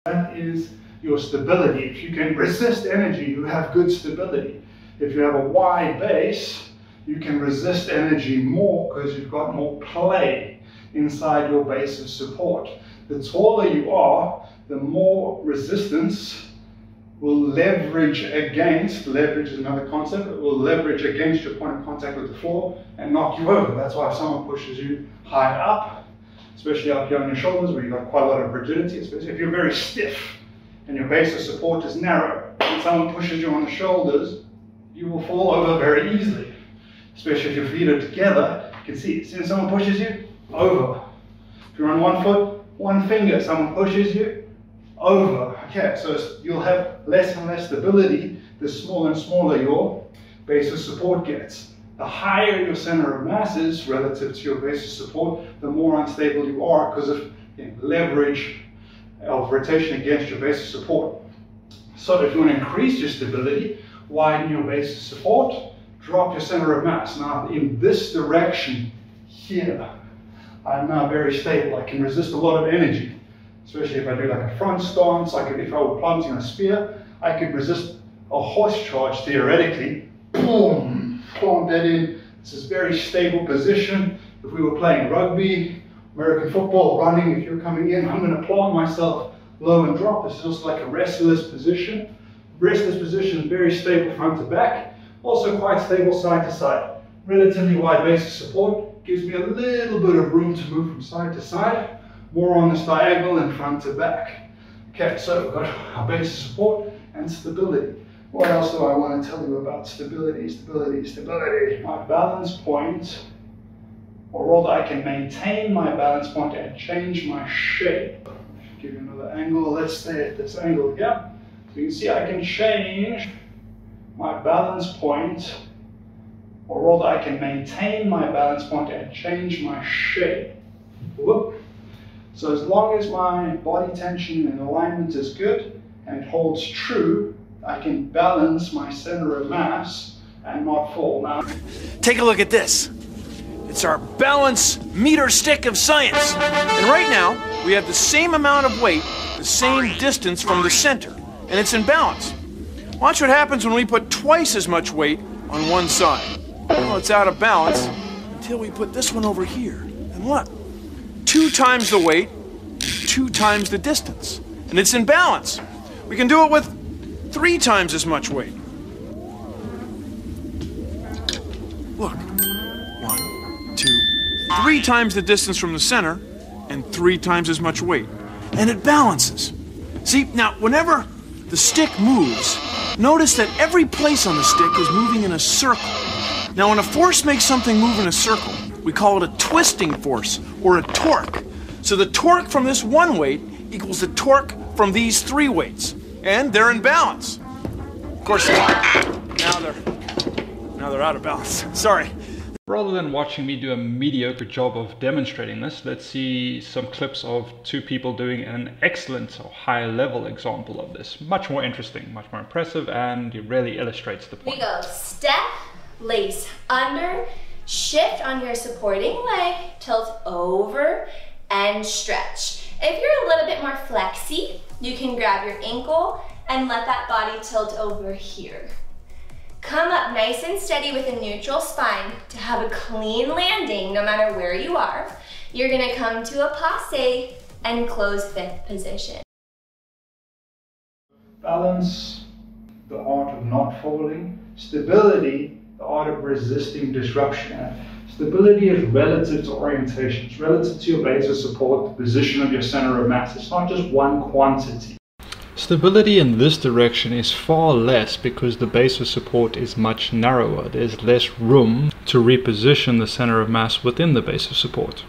That is your stability. If you can resist energy, you have good stability. If you have a wide base, you can resist energy more because you've got more play inside your base of support. The taller you are, the more resistance will leverage against, leverage is another concept, it will leverage against your point of contact with the floor and knock you over. That's why if someone pushes you high up, especially up here on your shoulders where you've got quite a lot of rigidity, especially if you're very stiff and your base of support is narrow, and someone pushes you on the shoulders, you will fall over very easily. Especially if your feet are together, you can see, as soon as someone pushes you, over. If you're on one foot, one finger, someone pushes you, over. Okay, so you'll have less and less stability the smaller and smaller your base of support gets. The higher your center of mass is relative to your base of support, the more unstable you are because of leverage of rotation against your base of support. So if you want to increase your stability, widen your base of support, drop your center of mass. Now in this direction here, I'm now very stable. I can resist a lot of energy. Especially if I do like a front stance, if I were planting a spear, I could resist a horse charge theoretically. Boom! Plant that in. This is a very stable position. If we were playing rugby, American football, running, if you're coming in, I'm going to plant myself low and drop. This is also like a restless position. Restless position is very stable front to back. Also quite stable side to side. Relatively wide base of support. Gives me a little bit of room to move from side to side. More on this diagonal and front to back. Okay, so we've got our base of support and stability. What else do I want to tell you about stability? Stability. My balance point, or rather I can maintain my balance point and change my shape. Give you another angle. Let's stay at this angle here. So you can see I can change my balance point, or rather I can maintain my balance point and change my shape. Whoop. So as long as my body tension and alignment is good and it holds true, I can balance my center of mass and not fall. Now, take a look at this. It's our balance meter stick of science. And right now, we have the same amount of weight, the same distance from the center, and it's in balance. Watch what happens when we put twice as much weight on one side. Well, it's out of balance until we put this one over here. And look. 2 times the weight, 2 times the distance, and it's in balance. We can do it with 3 times as much weight. Look, 1, 2, 3 times the distance from the center, and 3 times as much weight, and it balances. See, now whenever the stick moves, notice that every place on the stick is moving in a circle. Now when a force makes something move in a circle, we call it a twisting force, or a torque. So the torque from this one weight equals the torque from these 3 weights. And they're in balance. Of course, now they're out of balance. Sorry. Rather than watching me do a mediocre job of demonstrating this, let's see some clips of 2 people doing an excellent or high level example of this. Much more interesting, much more impressive, and it really illustrates the point. We go step, lace under, shift on your supporting leg, tilt over, and stretch. If you're a little bit more flexy, you can grab your ankle and let that body tilt over here. Come up nice and steady with a neutral spine to have a clean landing no matter where you are. You're gonna come to a passe and close fifth position. balance, the art of not falling. Stability, the art of resisting disruption. Stability is relative to orientation. It's relative to your base of support, the position of your center of mass. It's not just one quantity. Stability in this direction is far less because the base of support is much narrower. There's less room to reposition the center of mass within the base of support.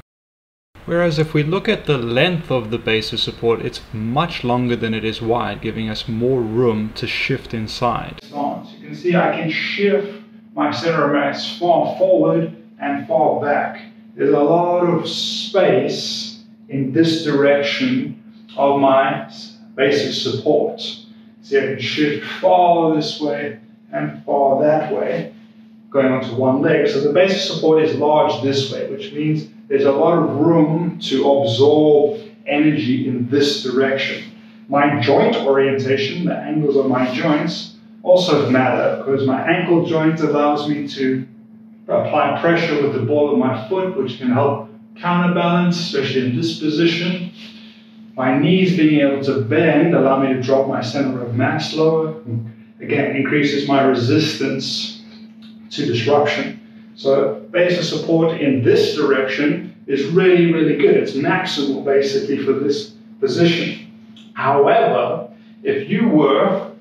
Whereas if we look at the length of the base of support, it's much longer than it is wide, giving us more room to shift inside. So you can see I can shift my center of mass far forward and far back. There's a lot of space in this direction of my base of support. See, I can shift far this way and far that way, going onto one leg. So the base of support is large this way, which means there's a lot of room to absorb energy in this direction. My joint orientation, the angles of my joints, also matter because my ankle joint allows me to apply pressure with the ball of my foot, which can help counterbalance, especially in this position. My knees being able to bend allow me to drop my center of mass lower. Again, increases my resistance to disruption. So base of support in this direction is really, really good. It's maximal basically for this position. However, if you were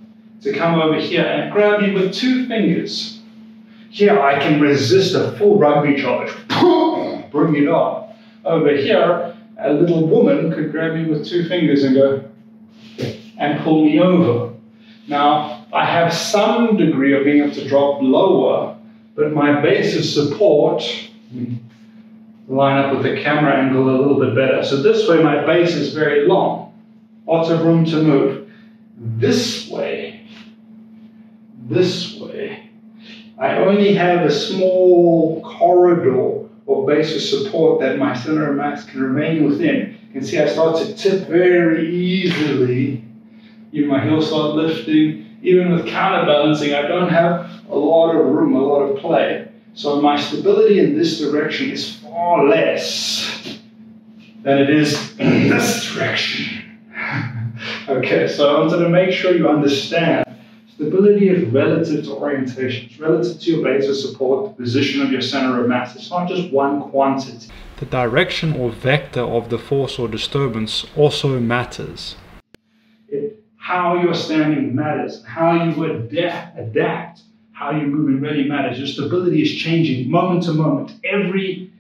to come over here and grab me with 2 fingers, here I can resist a full rugby charge. Bring it on. Over here, a little woman could grab me with 2 fingers and go and pull me over. Now, I have some degree of being able to drop lower, but my base of support, line up with the camera angle a little bit better. So this way my base is very long, lots of room to move. This way, I only have a small corridor or base of support that my center of mass can remain within. You can see I start to tip very easily. Even my heels start lifting. Even with counterbalancing, I don't have a lot of room, a lot of play. So my stability in this direction is far less than it is in this direction. Okay, so I wanted to make sure you understand. Stability is relative to orientation. It's relative to your base of support, the position of your center of mass. It's not just one quantity. The direction or vector of the force or disturbance also matters. How you're standing matters. How you adapt, how you move and really matters. Your stability is changing moment to moment. Every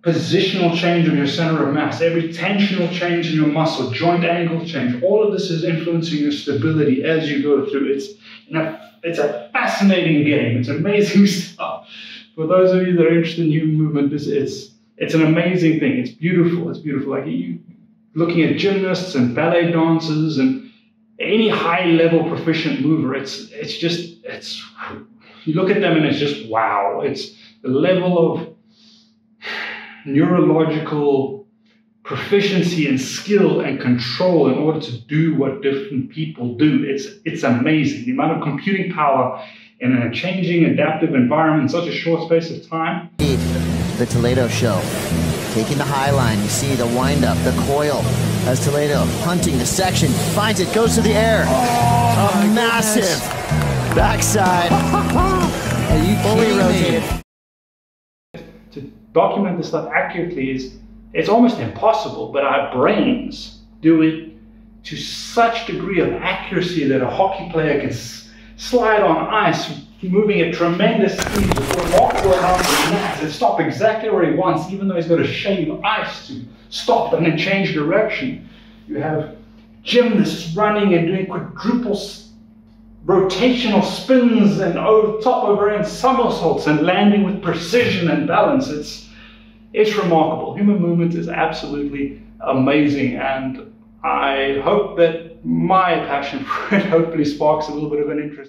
positional change of your center of mass, every tensional change in your muscle, joint angle change, all of this is influencing your stability as you go through. It's a fascinating game. It's amazing stuff. For those of you that are interested in human movement, it's an amazing thing. It's beautiful. It's beautiful. Like you looking at gymnasts and ballet dancers and any high-level proficient mover, you look at them and it's just wow. It's the level of neurological proficiency and skill and control in order to do what different people do. It's amazing. The amount of computing power in a changing, adaptive environment in such a short space of time. The Toledo show. Taking the high line, you see the wind-up, the coil, as Toledo hunting the section, finds it, goes to the air. A massive backside. Are you fully rotated? To document this stuff accurately it's almost impossible, but our brains do it to such degree of accuracy that a hockey player can slide on ice, moving at tremendous speed with remarkable amounts of mass and stop exactly where he wants, even though he's got to shave ice to stop and then change direction. You have gymnasts running and doing quadruple rotational spins and top over end somersaults and landing with precision and balance. It's remarkable. Human movement is absolutely amazing, and I hope that my passion for it hopefully sparks a little bit of an interest.